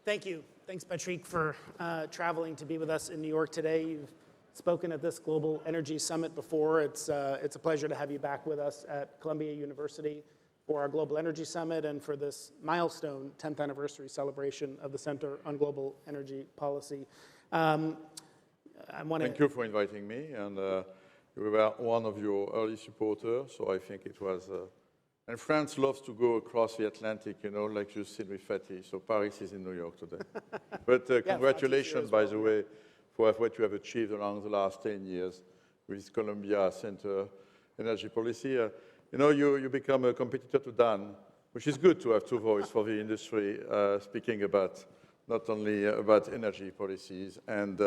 Thank you. Thanks, Patrick, for traveling to be with us in New York today. You've spoken at this Global Energy Summit before. It's a pleasure to have you back with us at Columbia University for our Global Energy Summit and for this milestone 10th anniversary celebration of the Center on Global Energy Policy. Thank you for inviting me, and we were one of your early supporters, so I think it was. And France loves to go across the Atlantic, you know, like you've seen with Fatih. So Paris is in New York today. But congratulations, by the way, for what you have achieved along the last 10 years with Columbia Center Energy Policy. You know, you become a competitor to Dan, which is good to have two voices for the industry, speaking about not only about energy policies and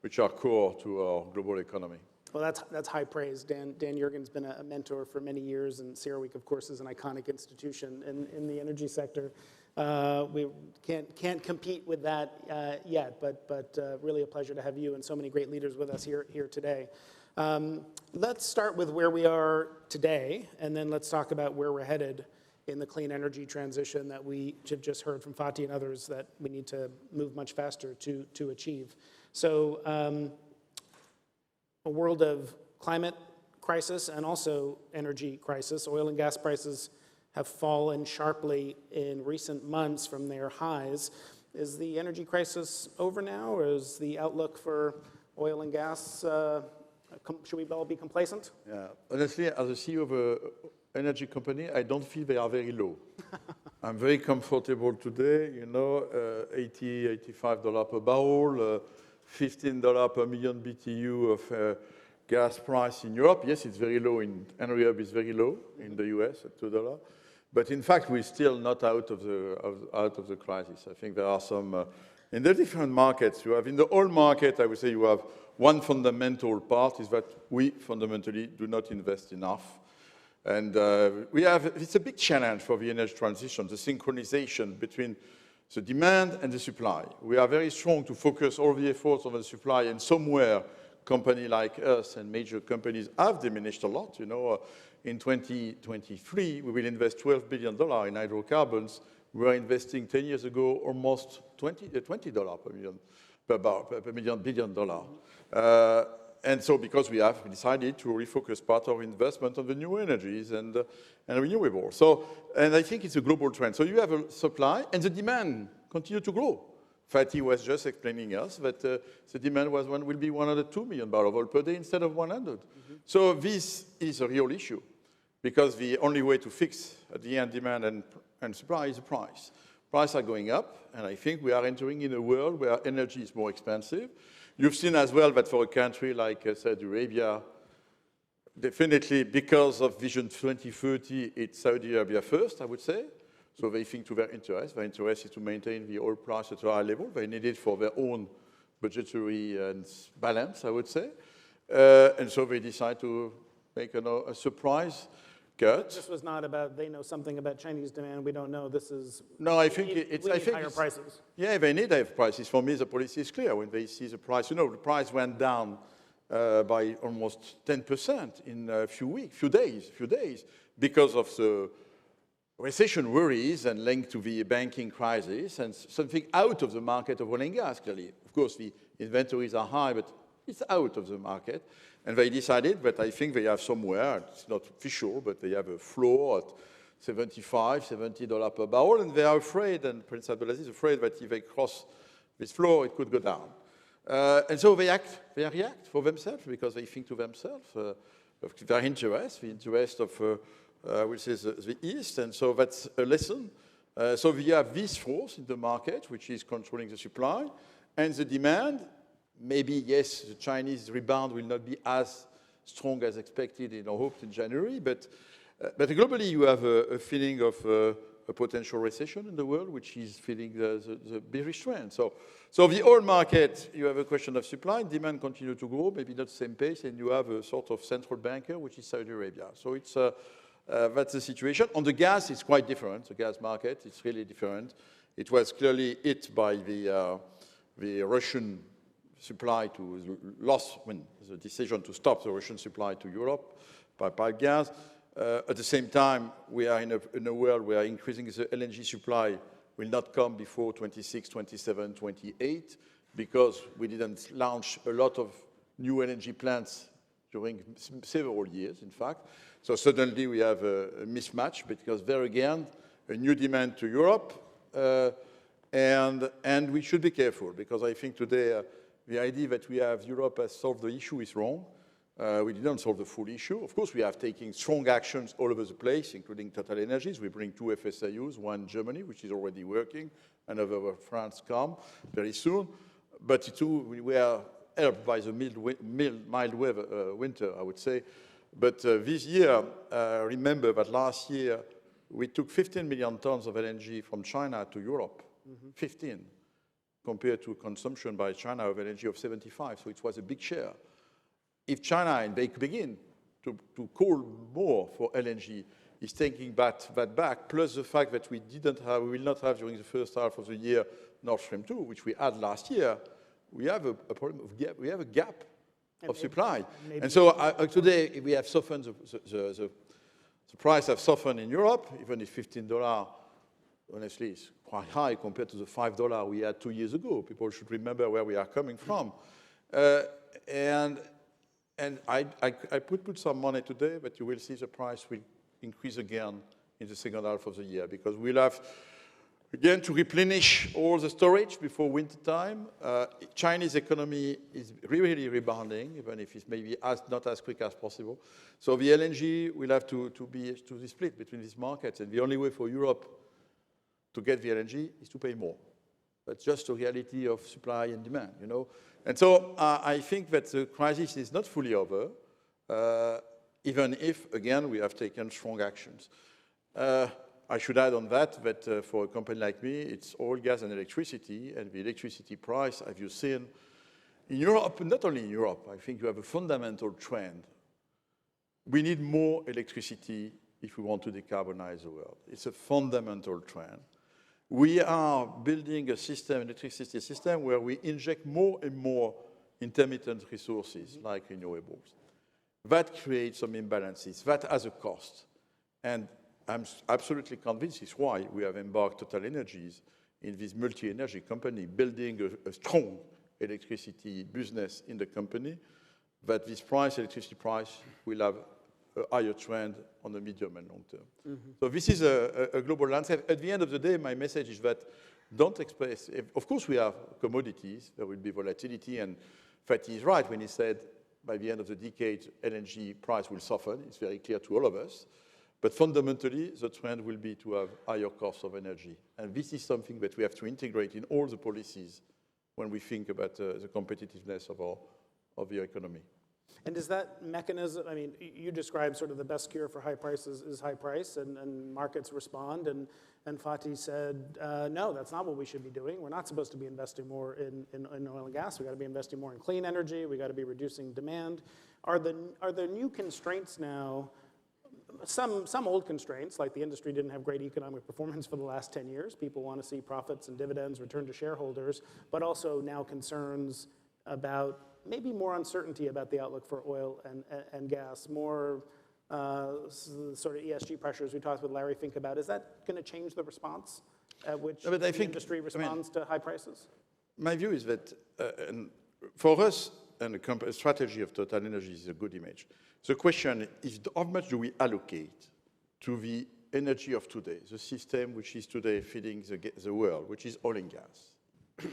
which are core to our global economy. Well, that's high praise. Dan Yergin's been a mentor for many years, and CERAWeek, of course, is an iconic institution in the energy sector. We can't compete with that yet, but really a pleasure to have you and so many great leaders with us here today. Let's start with where we are today, and then let's talk about where we're headed in the clean energy transition that we have just heard from Fatih and others that we need to move much faster to achieve. So a world of climate crisis and also energy crisis. Oil and gas prices have fallen sharply in recent months from their highs. Is the energy crisis over now, or is the outlook for oil and gas, should we all be complacent? Yeah, honestly, as a CEO of an energy company, I don't feel they are very low. I'm very comfortable today, you know, $80, $85 per barrel, $15 per million BTU of gas price in Europe. Yes, it's very low. In Henry Hub is very low in the US at $2. But in fact, we're still not out of the crisis. I think there are some in the different markets. You have in the oil market, I would say you have one fundamental part is that we fundamentally do not invest enough. And it's a big challenge for the energy transition, the synchronization between the demand and the supply. We are very strong to focus all the efforts on the supply, and somewhere companies like us and major companies have diminished a lot. You know, in 2023, we will invest $12 billion in hydrocarbons. We were investing 10 years ago almost $20 billion. And so because we have decided to refocus part of investment on the new energies and renewable. So, and I think it's a global trend. So you have a supply and the demand continue to grow. Fatih was just explaining us that the demand will be 102 million barrels of oil per day instead of 100. So this is a real issue because the only way to fix at the end demand and supply is the price. Prices are going up, and I think we are entering in a world where energy is more expensive. You've seen as well that for a country like Saudi Arabia, definitely because of Vision 2030, it's Saudi Arabia first, I would say. So they think to their interest. Their interest is to maintain the oil price at a high level. They need it for their own budgetary and balance, I would say. And so they decide to make a surprise cut. This was not about they know something about Chinese demand. We don't know. This is no. I think it's higher prices. Yeah, they need higher prices. For me, the policy is clear. When they see the price, you know, the price went down by almost 10% in a few days, because of the recession worries and linked to the banking crisis and something out of the market of oil and gas. Clearly, of course, the inventories are high, but it's out of the market. And they decided that I think they have somewhere, it's not official, but they have a floor at $75, $70 per barrel, and they are afraid, and Prince Abdulaziz is afraid that if they cross this floor, it could go down. And so they react for themselves because they think to themselves of their interest, the interest of, which is the East, and so that's a lesson. So we have this force in the market, which is controlling the supply, and the demand. Maybe, yes, the Chinese rebound will not be as strong as expected or hoped in January, but globally you have a feeling of a potential recession in the world, which is feeling the bearish trend. So the oil market, you have a question of supply, and demand continue to grow, maybe not the same pace, and you have a sort of central banker, which is Saudi Arabia. So it's that's the situation. On the gas, it's quite different. The gas market, it's really different. It was clearly hit by the Russian supply to the decision to stop the Russian supply to Europe by pipe gas. At the same time, we are in a world where increasing the LNG supply will not come before 26, 27, 28, because we didn't launch a lot of new energy plants during several years, in fact. So suddenly we have a mismatch, because there again, a new demand to Europe, and we should be careful, because I think today the idea that we have Europe has solved the issue is wrong. We didn't solve the full issue. Of course, we have taken strong actions all over the place, including TotalEnergies. We bring 2 FSRUs, one in Germany, which is already working, another where France come very soon. But too, we are helped by the mild weather, winter, I would say. But this year, remember that last year, we took 15 million tons of LNG from China to Europe, 15, compared to consumption by China of LNG of 75. So it was a big share. If China, and they begin to call more for LNG, is taking that back, plus the fact that we will not have during the first half of the year Nord Stream 2, which we had last year, we have a problem of gap. We have a gap of supply. And so today we have softened the price have softened in Europe, even if $15, honestly, is quite high compared to the $5 we had 2 years ago. People should remember where we are coming from. And I put some money today, but you will see the price will increase again in the second half of the year, because we'll have, again, to replenish all the storage before winter time. Chinese economy is really rebounding, even if it's maybe not as quick as possible. So the LNG will have to be split between these markets, and the only way for Europe to get the LNG is to pay more. That's just the reality of supply and demand, you know. And so I think that the crisis is not fully over, even if, again, we have taken strong actions. I should add on that for a company like me, it's oil, gas, and electricity, and the electricity price, as you've seen, in Europe, not only in Europe, I think you have a fundamental trend. We need more electricity if we want to decarbonize the world. It's a fundamental trend. We are building a system, electricity system, where we inject more and more intermittent resources, like renewables. That creates some imbalances. That has a cost. And I'm absolutely convinced it's why we have embarked TotalEnergies in this multi-energy company, building a strong electricity business in the company, that this electricity price, will have a higher trend on the medium and long term. So this is a global landscape. At the end of the day, my message is that don't expect, of course we have commodities, there will be volatility, and Fatih is right when he said by the end of the decade, LNG price will soften. It's very clear to all of us. But fundamentally, the trend will be to have higher costs of energy. And this is something that we have to integrate in all the policies when we think about the competitiveness of the economy. And does that mechanism, I mean, you described sort of the best cure for high prices is high price, and markets respond, and Fatih said, no, that's not what we should be doing. We're not supposed to be investing more in oil and gas. We've got to be investing more in clean energy. We've got to be reducing demand. Are there new constraints now, some old constraints, like the industry didn't have great economic performance for the last 10 years. People want to see profits and dividends return to shareholders, but also now concerns about maybe more uncertainty about the outlook for oil and gas, more sort of ESG pressures we talked with Larry Fink about. Is that going to change the response at which the industry responds to high prices? My view is that for us, and the strategy of TotalEnergies is a good image. The question is, how much do we allocate to the energy of today, the system which is today feeding the world, which is oil and gas?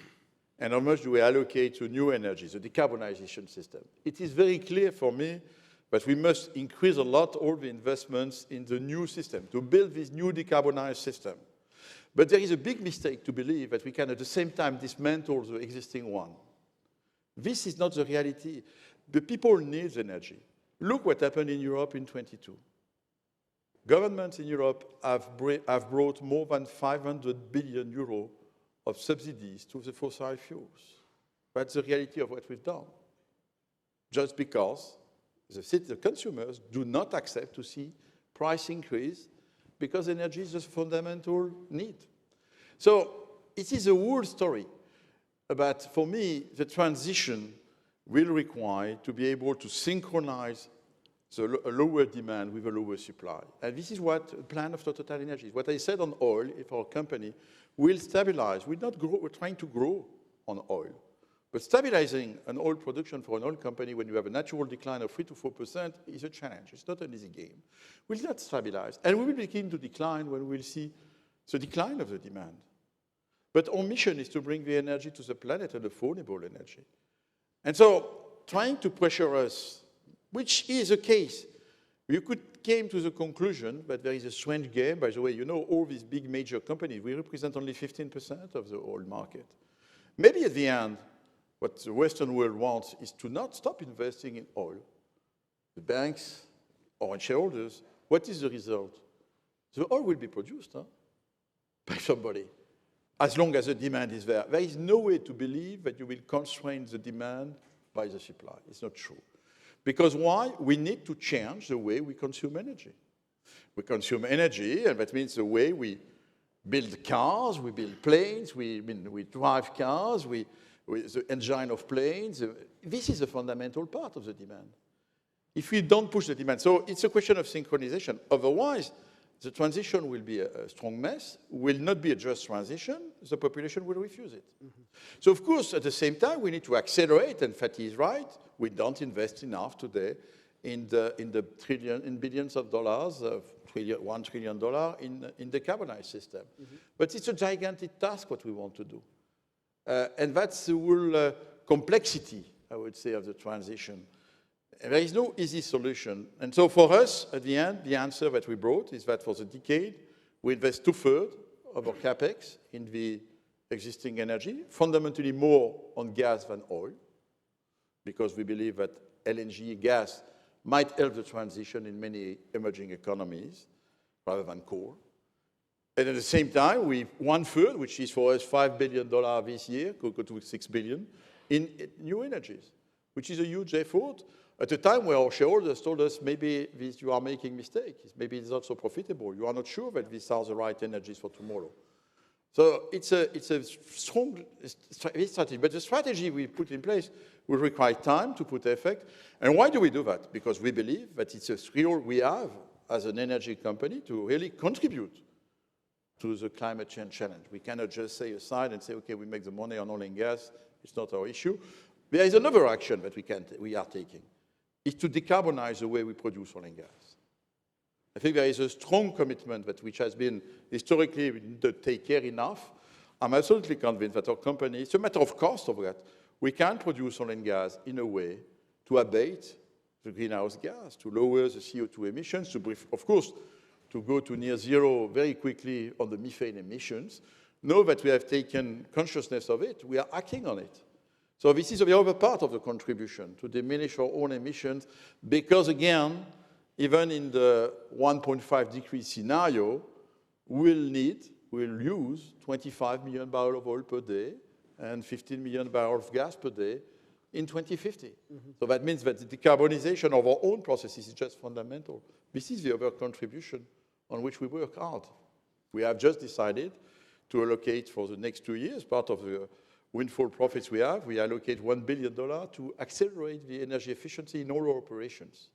And how much do we allocate to new energies, the decarbonization system? It is very clear for me that we must increase a lot all the investments in the new system, to build this new decarbonized system. But there is a big mistake to believe that we can at the same time dismantle the existing one. This is not the reality. The people need energy. Look what happened in Europe in 22. Governments in Europe have brought more than 500 billion euros of subsidies to the fossil fuels. That's the reality of what we've done. Just because the consumers do not accept to see price increase, because energy is a fundamental need. So it is a whole story. But for me, the transition will require to be able to synchronize So a lower demand with a lower supply. And this is what the plan of TotalEnergies. What I said on oil, if our company will stabilize, we're not we're trying to grow on oil. But stabilizing an oil production for an oil company when you have a natural decline of 3 to 4% is a challenge. It's not an easy game. We'll not stabilize. And we will begin to decline when we'll see the decline of the demand. But our mission is to bring the energy to the planet and affordable energy. And so trying to pressure us, which is the case, you could came to the conclusion that there is a strange game. By the way, you know, all these big major companies, we represent only 15% of the oil market. Maybe at the end, what the Western world wants is to not stop investing in oil. The banks, our shareholders, what is the result? The oil will be produced by somebody, as long as the demand is there. There is no way to believe that you will constrain the demand by the supply. It's not true. Because why? We need to change the way we consume energy. We consume energy, and that means the way we build cars, we build planes, we drive cars, the engine of planes. This is a fundamental part of the demand. If we don't push the demand, so it's a question of synchronization. Otherwise, the transition will be a strong mess, will not be a just transition, the population will refuse it. Mm-hmm. So of course, at the same time, we need to accelerate, and Fatih is right, we don't invest enough today in billions of dollars, $1 trillion in the decarbonized system. Mm-hmm. But it's a gigantic task what we want to do. And that's the whole complexity, I would say, of the transition. And there is no easy solution. And so for us, at the end, the answer that we brought is that for the decade, we invest 2/3 of our capex in the existing energy, fundamentally more on gas than oil, because we believe that LNG gas might help the transition in many emerging economies rather than coal. And at the same time, 1/3, which is for us $5 billion this year, could go to $6 billion, in new energies, which is a huge effort at a time where our shareholders told us maybe you are making mistakes, maybe it's not so profitable, you are not sure that these are the right energies for tomorrow. So it's a strong strategy, but the strategy we put in place will require time to put effect. And why do we do that? Because we believe that it's a skill we have as an energy company to really contribute to the climate change challenge. We cannot just say aside and say, okay, we make the money on oil and gas, it's not our issue. There is another action that we are taking, is to decarbonize the way we produce oil and gas. I think there is a strong commitment which has been historically we didn't take care enough. I'm absolutely convinced that our company, it's a matter of cost of that, we can produce oil and gas in a way to abate the greenhouse gas, to lower the CO2 emissions, of course, to go to near zero very quickly on the methane emissions. Now that we have taken consciousness of it, we are acting on it. So this is the other part of the contribution, to diminish our own emissions, because again, even in the 1.5 degree scenario, we'll use 25 million barrels of oil per day and 15 million barrels of gas per day in 2050. Mm-hmm. So that means that the decarbonization of our own processes is just fundamental. This is the other contribution on which we work hard. We have just decided to allocate for the next 2 years, part of the windfall profits we have, we allocate $1 billion to accelerate the energy efficiency in all our operations.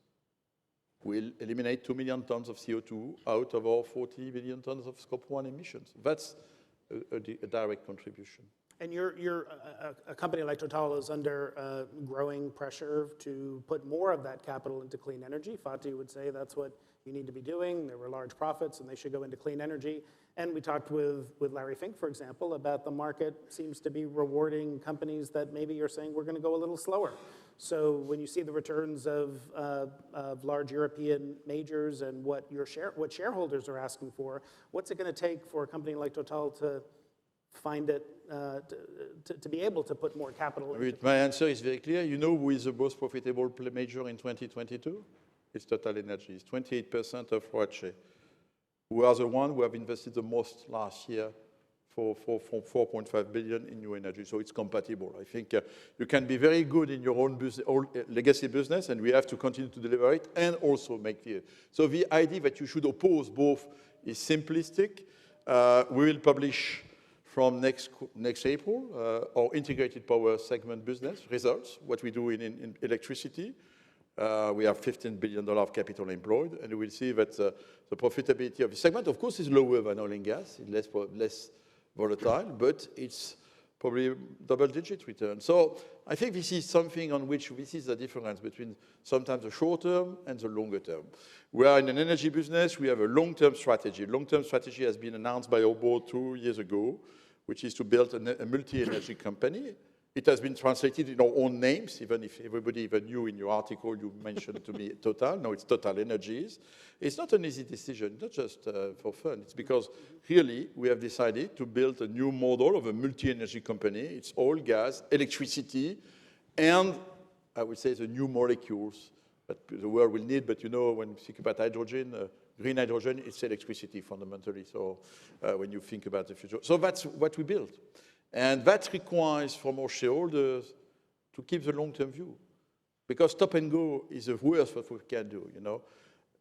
We'll eliminate 2 million tons of CO2 out of our 40 million tons of Scope 1 emissions. That's a direct contribution. And a company like Total is under growing pressure to put more of that capital into clean energy. Fatih would say that's what you need to be doing. There were large profits, and they should go into clean energy. And we talked with Larry Fink, for example, about the market seems to be rewarding companies that maybe you're saying we're going to go a little slower. So when you see the returns of large European majors and what shareholders are asking for, what's it going to take for a company like Total to find it, to be able to put more capital into? My answer is very clear. You know who is the most profitable major in 2022? It's TotalEnergies, 28% of ROACE. Who are the ones who have invested the most last year for 4.5 billion in new energy. So it's compatible. I think you can be very good in your own business, legacy business, and we have to continue to deliver it and also make it. So the idea that you should oppose both is simplistic. We will publish from next April our integrated power segment business results, what we do in electricity. We have $15 billion of capital employed, and you will see that the profitability of the segment, of course, is lower than oil and gas. It's less volatile, but it's probably double-digit return. So I think this is something on which this is the difference between sometimes the short term and the longer term. We are in an energy business. We have a long-term strategy. Long-term strategy has been announced by our board 2 years ago, which is to build a multi-energy company. It has been translated in our own names, even if everybody, even you in your article, you mentioned to me Total. No, it's TotalEnergies. It's not an easy decision, not just for fun. It's because really we have decided to build a new model of a multi-energy company. It's oil, gas, electricity, and I would say the new molecules that the world will need. But you know, when you think about hydrogen, green hydrogen, it's electricity fundamentally. So when you think about the future. So that's what we built. And that requires from our shareholders to keep the long-term view. Because stop and go is the worst what we can do, you know.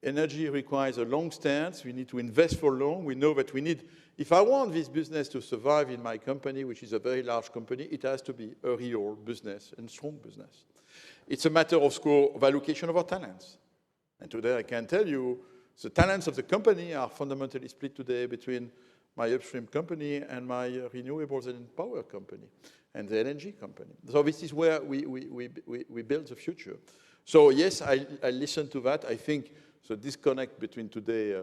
Energy requires a long stance. We need to invest for long. We know that we need, if I want this business to survive in my company, which is a very large company, it has to be a real business and strong business. It's a matter of allocation of our talents. And today I can tell you the talents of the company are fundamentally split today between my upstream company and my renewables and power company and the LNG company. So this is where we build the future. So yes, I listen to that. I think the disconnect between today,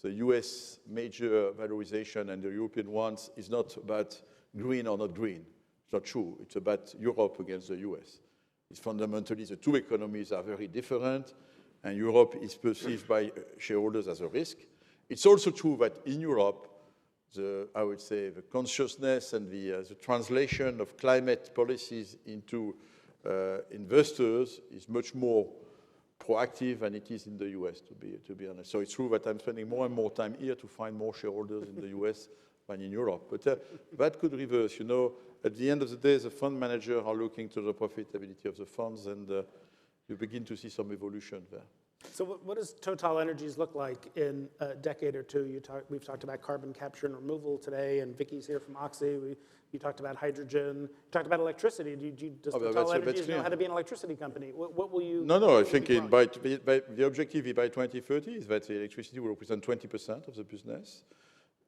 the US major valorization and the European ones is not about green or not green. It's not true. It's about Europe against the US. It's fundamentally the two economies are very different, and Europe is perceived by shareholders as a risk. It's also true that in Europe, I would say the consciousness and the translation of climate policies into investors is much more proactive than it is in the US, to be honest. So it's true that I'm spending more and more time here to find more shareholders in the US than in Europe. But that could reverse. You know, at the end of the day, the fund managers are looking to the profitability of the funds, and you begin to see some evolution there. So what does TotalEnergies look like in a decade or two? We've talked about carbon capture and removal today, and Vicky's here from Oxy. You talked about hydrogen. You talked about electricity. Does TotalEnergies know how to be an electricity company? What will you? No. I think the objective by 2030 is that electricity will represent 20% of the business.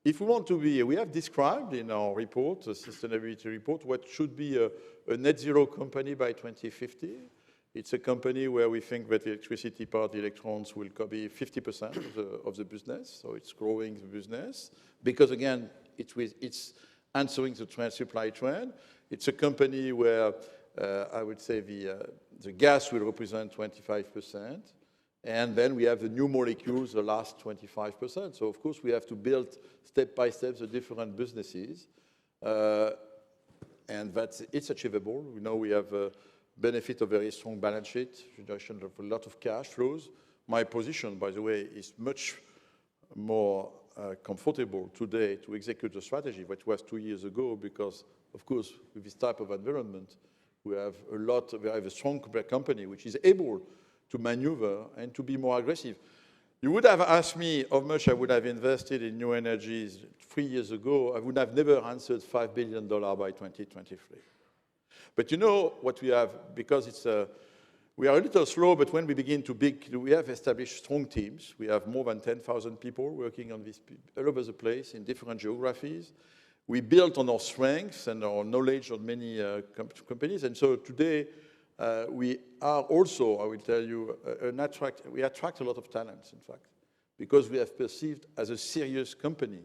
If we want to be, we have described in our report, the sustainability report, what should be a net zero company by 2050. It's a company where we think that the electricity part, the electrons, will be 50% of the business. So it's growing the business because, again, it's answering the supply trend. It's a company where I would say the gas will represent 25%. And then we have the new molecules, the last 25%. So, of course, we have to build step by step the different businesses. And it's achievable. We know we have benefit of very strong balance sheet, generation of a lot of cash flows. My position, by the way, is much more comfortable today to execute the strategy, which was 2 years ago, because, of course, with this type of environment, we have a strong company which is able to maneuver and to be more aggressive. You would have asked me how much I would have invested in new energies 3 years ago. I would have never answered $5 billion by 2023. But you know what we have, because we are a little slow, but when we begin we have established strong teams. We have more than 10,000 people working on this all over the place in different geographies. We built on our strengths and our knowledge of many companies. And so today, we are also, I will tell you, we attract a lot of talents, in fact, because we have perceived as a serious company,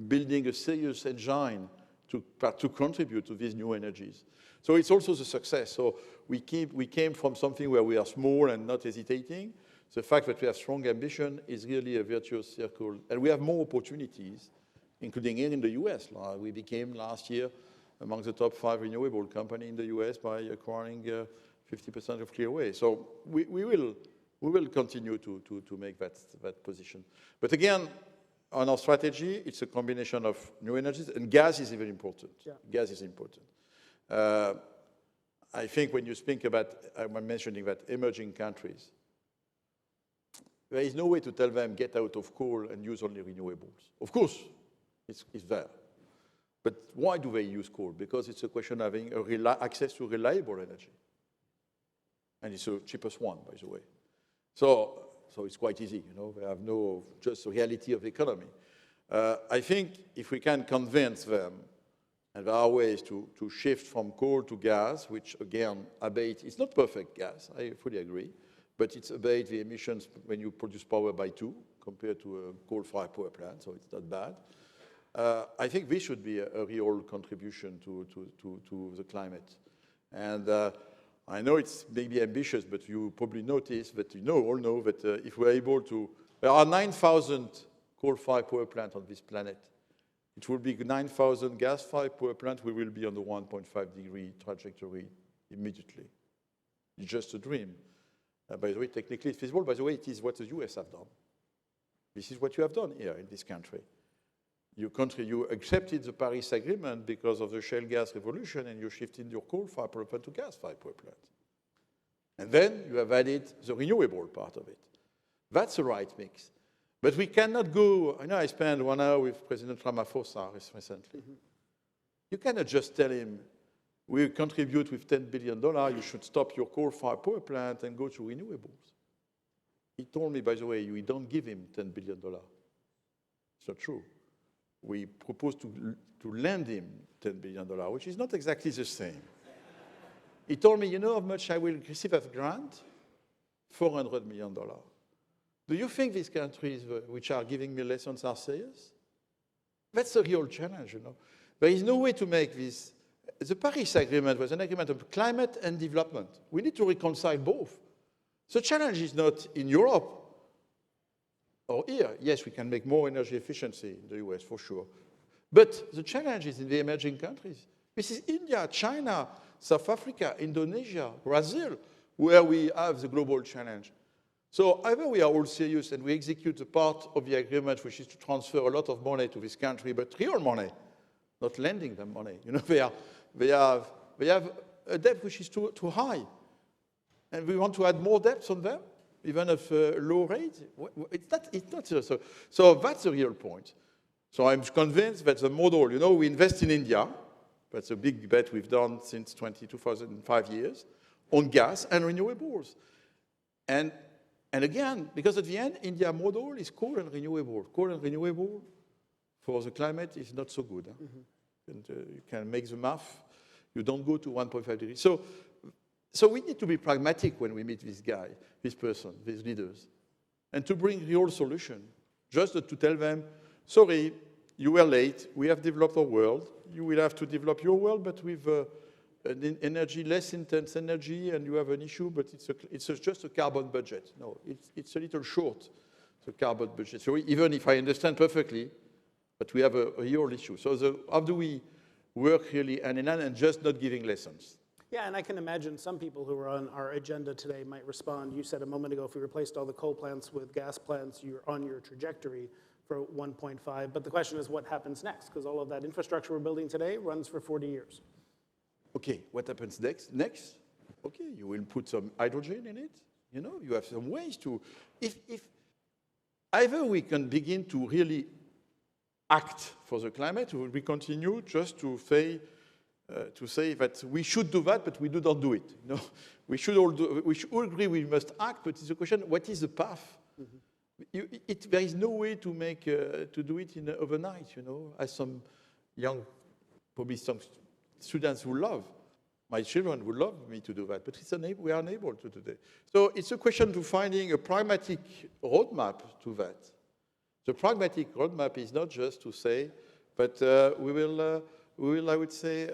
building a serious engine to contribute to these new energies. So it's also the success. So we came from something where we are small and not hesitating. The fact that we have strong ambition is really a virtuous circle. And we have more opportunities, including here in the US. We became last year among the top 5 renewable companies in the US by acquiring 50% of Clearway. So we will continue to make that position. But again, on our strategy, it's a combination of new energies, and gas is even important. Yeah. Gas is important. I think when you speak about, I'm mentioning that emerging countries, there is no way to tell them get out of coal and use only renewables. Of course, it's there. But why do they use coal? Because it's a question of having access to reliable energy. And it's the cheapest one, by the way. So it's quite easy, you know. They have no, just the reality of the economy. I think if we can convince them, and there are ways to shift from coal to gas, which again, abate, it's not perfect gas, I fully agree, but it's abate the emissions when you produce power by 2 compared to a coal-fired power plant, so it's not bad. I think this should be a real contribution to the climate. And I know it's maybe ambitious, but you probably notice that all know that if we're able to, there are 9,000 coal-fired power plants on this planet. It will be 9,000 gas-fired power plants. We will be on the 1.5-degree trajectory immediately. It's just a dream. By the way, technically it's feasible. By the way, it is what the US have done. This is what you have done here in this country. You accepted the Paris Agreement because of the shale gas revolution, and you shifted your coal-fired power plant to gas-fired power plant. And then you have added the renewable part of it. That's the right mix. But we cannot go, I know I spent 1 hour with President Ramaphosa recently. Mm-hmm. You cannot just tell him, we contribute with $10 billion, you should stop your coal-fired power plant and go to renewables. He told me, by the way, we don't give him $10 billion. It's not true. We propose to lend him $10 billion, which is not exactly the same. He told me, you know how much I will receive as a grant? $400 million. Do you think these countries which are giving me lessons are serious? That's a real challenge, you know. There is no way to make this. The Paris Agreement was an agreement of climate and development. We need to reconcile both. The challenge is not in Europe or here. Yes, we can make more energy efficiency in the US, for sure. But the challenge is in the emerging countries. This is India, China, South Africa, Indonesia, Brazil, where we have the global challenge. So either we are all serious and we execute the part of the agreement, which is to transfer a lot of money to this country, but real money, not lending them money. You know, they have a debt which is too high. And we want to add more debts on them, even at a low rate. It's not so that's the real point. So I'm convinced that the model, you know, we invest in India. That's a big bet we've done since 2005 years, on gas and renewables. And again, because at the end, India model is coal and renewable. Coal and renewable for the climate is not so good. Huh? Mm-hmm. And you can make the math. You don't go to 1.5 degrees. So we need to be pragmatic when we meet this guy, this person, these leaders, and to bring real solution. Just to tell them, sorry, you were late. We have developed our world. You will have to develop your world, but with an energy, less intense energy, and you have an issue, but it's just a carbon budget. No, it's a little short, the carbon budget. So even if I understand perfectly, but we have a real issue. So how do we work really hand in hand and just not giving lessons? Yeah, and I can imagine some people who are on our agenda today might respond. You said a moment ago, if we replaced all the coal plants with gas plants, you're on your trajectory for 1.5. But the question is, what happens next? Because all of that infrastructure we're building today runs for 40 years. Okay, what happens next? Okay, you will put some hydrogen in it. You know, you have some ways to. If either we can begin to really act for the climate, or we continue just to say that we should do that, but we do not do it. You know, we should all agree we must act, but it's a question: what is the path? Mm-hmm. There is no way to do it overnight. You know, as some young, probably some students would love. My children would love me to do that, but we are unable to do that. So it's a question to finding a pragmatic roadmap to that. The pragmatic roadmap is not just to say, but we will, I would say,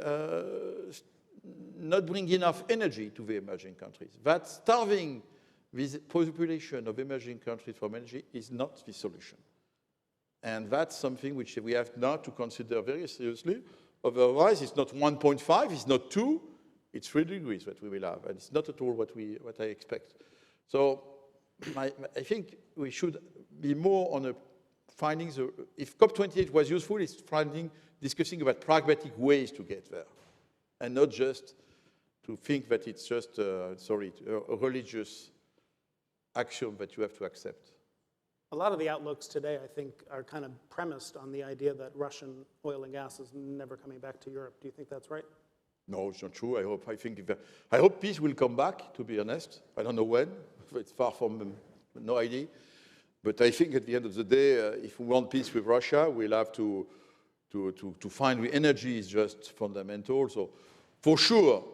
not bring enough energy to the emerging countries. That starving this population of emerging countries from energy is not the solution. And that's something which we have now to consider very seriously. Otherwise, it's not 1.5, it's not 2, it's 3 degrees that we will have, and it's not at all what I expect. So I think we should be more on finding if COP28 was useful, it's discussing about pragmatic ways to get there, and not just to think that it's just, a religious axiom that you have to accept. A lot of the outlooks today, I think, are kind of premised on the idea that Russian oil and gas is never coming back to Europe. Do you think that's right? No, it's not true. I hope peace will come back, to be honest. I don't know when. It's far from no idea. But I think at the end of the day, if we want peace with Russia, we'll have to find energy is just fundamental. So for sure,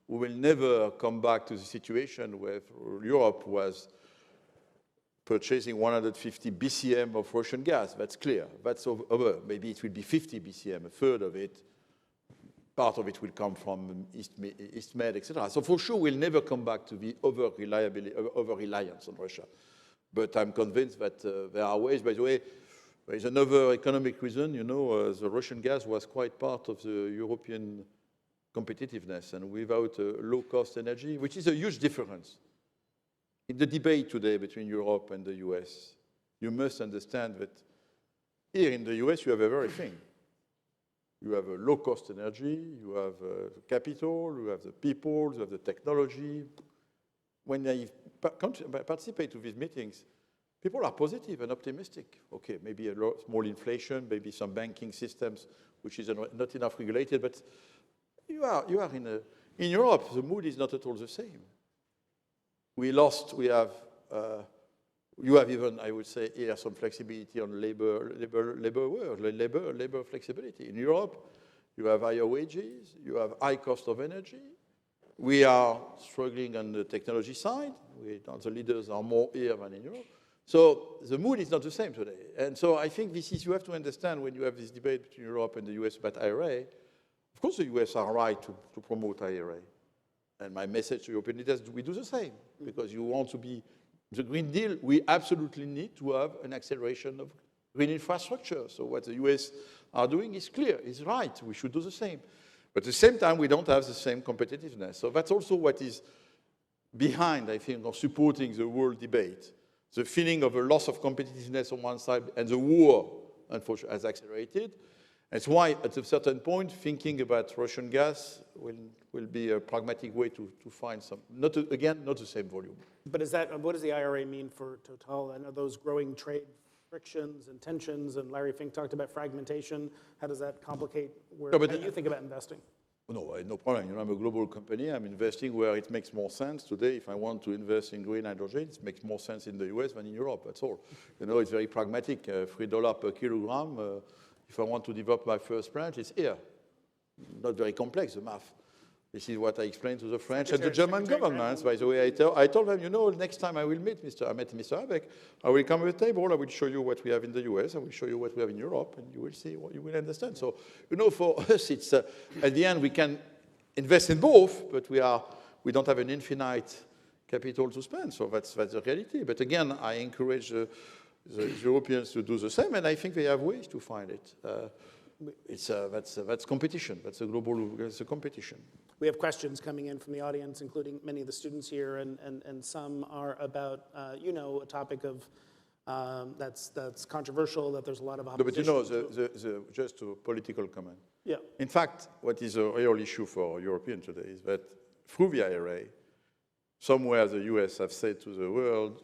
we will never come back to the situation where Europe was purchasing 150 BCM of Russian gas. That's clear. That's over. Maybe it will be 50 BCM, a third of it. Part of it will come from East Med, etc. So for sure, we'll never come back to the over-reliance on Russia. But I'm convinced that there are ways. By the way, there is another economic reason. You know, the Russian gas was quite part of the European competitiveness, and without low-cost energy, which is a huge difference. In the debate today between Europe and the US, you must understand that here in the US, you have everything. You have a low-cost energy, you have capital, you have the people, you have the technology. When I participate to these meetings, people are positive and optimistic. Okay, maybe a small inflation, maybe some banking systems, which is not enough regulated, but you are in Europe, the mood is not at all the same. You have even, I would say, here some flexibility on labor flexibility. In Europe, you have higher wages, you have high cost of energy. We are struggling on the technology side. The leaders are more here than in Europe. So the mood is not the same today. And so I think you have to understand when you have this debate between Europe and the US about IRA, of course the US are right to promote IRA. And my message to European leaders, we do the same, because you want to be the Green Deal, we absolutely need to have an acceleration of green infrastructure. So what the US are doing is clear, is right, we should do the same. But at the same time, we don't have the same competitiveness. So that's also what is behind, I think, of supporting the world debate. The feeling of a loss of competitiveness on one side and the war, unfortunately, has accelerated. That's why, at a certain point, thinking about Russian gas will be a pragmatic way to find some, not the same volume. But what does the IRA mean for Total? I know those growing trade frictions and tensions, and Larry Fink talked about fragmentation. How does that complicate how you think about investing? No, no problem. You know, I'm a global company. I'm investing where it makes more sense. Today, if I want to invest in green hydrogen, it makes more sense in the US than in Europe. That's all. You know, it's very pragmatic. $3 per kilogram. If I want to develop my first plant, it's here. Not very complex, the math. This is what I explained to the French and the German governments. By the way, I told them, you know, next time I will meet Mr. Habeck, I will come to the table, I will show you what we have in the US, I will show you what we have in Europe, and you will see what you will understand. So, you know, for us, it's, at the end, we can invest in both, but we don't have an infinite capital to spend. So that's the reality. But again, I encourage the Europeans to do the same, and I think they have ways to find it. That's competition. That's a competition. We have questions coming in from the audience, including many of the students here, and some are about, a topic of that's controversial, that there's a lot of opposition. No, but you know, just a political comment. Yeah. In fact, what is a real issue for Europeans today is that through the IRA, somewhere the US have said to the world,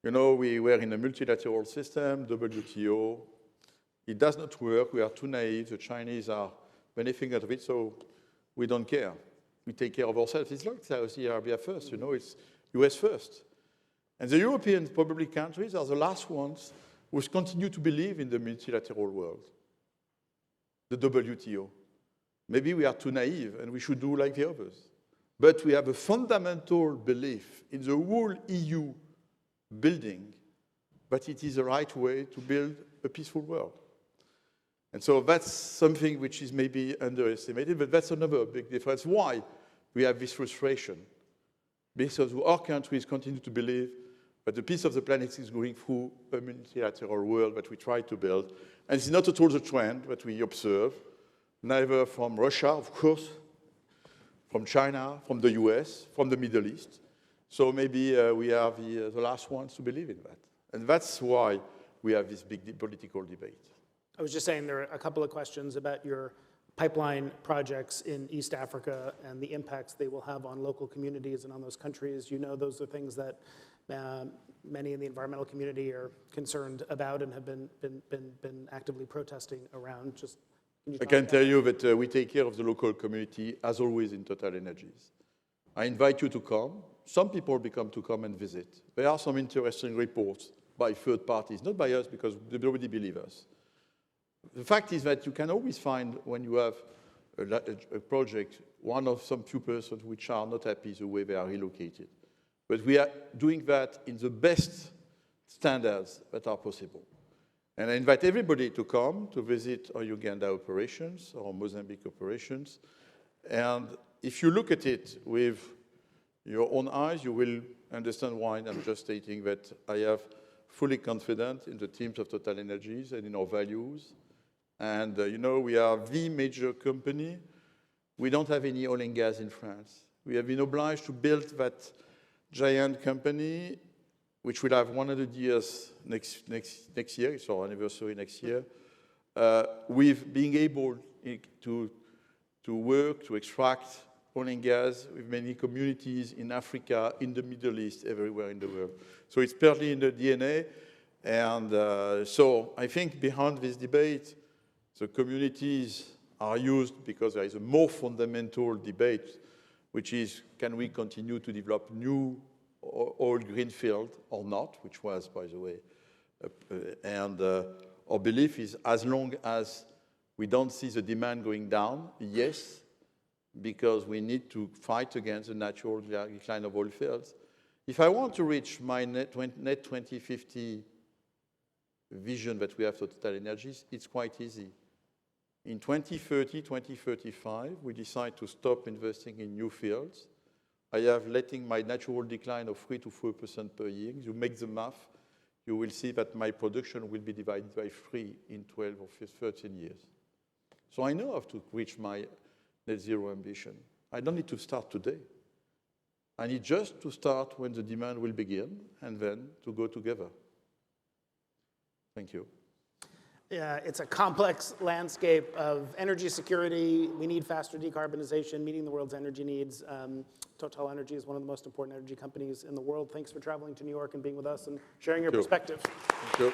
you know, we were in a multilateral system, WTO. It does not work. We are too naive. The Chinese are benefiting out of it, so we don't care. We take care of ourselves. It's like Saudi Arabia first, you know, it's US first. And the European probably countries are the last ones who continue to believe in the multilateral world, the WTO. Maybe we are too naive and we should do like the others. But we have a fundamental belief in the whole EU building, but it is the right way to build a peaceful world. And so that's something which is maybe underestimated, but that's another big difference. Why we have this frustration? Because our countries continue to believe that the peace of the planet is going through a multilateral world that we try to build. And it's not at all the trend that we observe, neither from Russia, of course, from China, from the US, from the Middle East. So maybe we are the last ones to believe in that. And that's why we have this big political debate. I was just saying there are a couple of questions about your pipeline projects in East Africa and the impacts they will have on local communities and on those countries. You know, those are things that many in the environmental community are concerned about and have been actively protesting around. I can tell you that we take care of the local community, as always, in TotalEnergies. I invite you to come. Some people become to come and visit. There are some interesting reports by third parties, not by us because they already believe us. The fact is that you can always find when you have a project, one of some few persons which are not happy the way they are relocated. But we are doing that in the best standards that are possible. And I invite everybody to come to visit our Uganda operations, our Mozambique operations. And if you look at it with your own eyes, you will understand why I'm just stating that I have fully confident in the teams of TotalEnergies and in our values. And, you know, we are the major company. We don't have any oil and gas in France. We have been obliged to build that giant company, which will have 100 years next year. It's our anniversary next year. With being able to work, to extract oil and gas with many communities in Africa, in the Middle East, everywhere in the world. So it's partly in the DNA. And so I think behind this debate, the communities are used because there is a more fundamental debate, which is, can we continue to develop new oil greenfield or not, which was, by the way. Our belief is as long as we don't see the demand going down, yes, because we need to fight against the natural decline of oil fields. If I want to reach my net 2050 vision that we have for TotalEnergies, it's quite easy. In 2030, 2035, we decide to stop investing in new fields. I have letting my natural decline of 3 to 4% per year. You make the math, you will see that my production will be divided by 3 in 12 or 13 years. So I know how to reach my net zero ambition. I don't need to start today. I need just to start when the demand will begin and then to go together. Thank you. Yeah, it's a complex landscape of energy security. We need faster decarbonization, meeting the world's energy needs. TotalEnergies is one of the most important energy companies in the world. Thanks for traveling to New York and being with us and sharing your perspective. Thank you.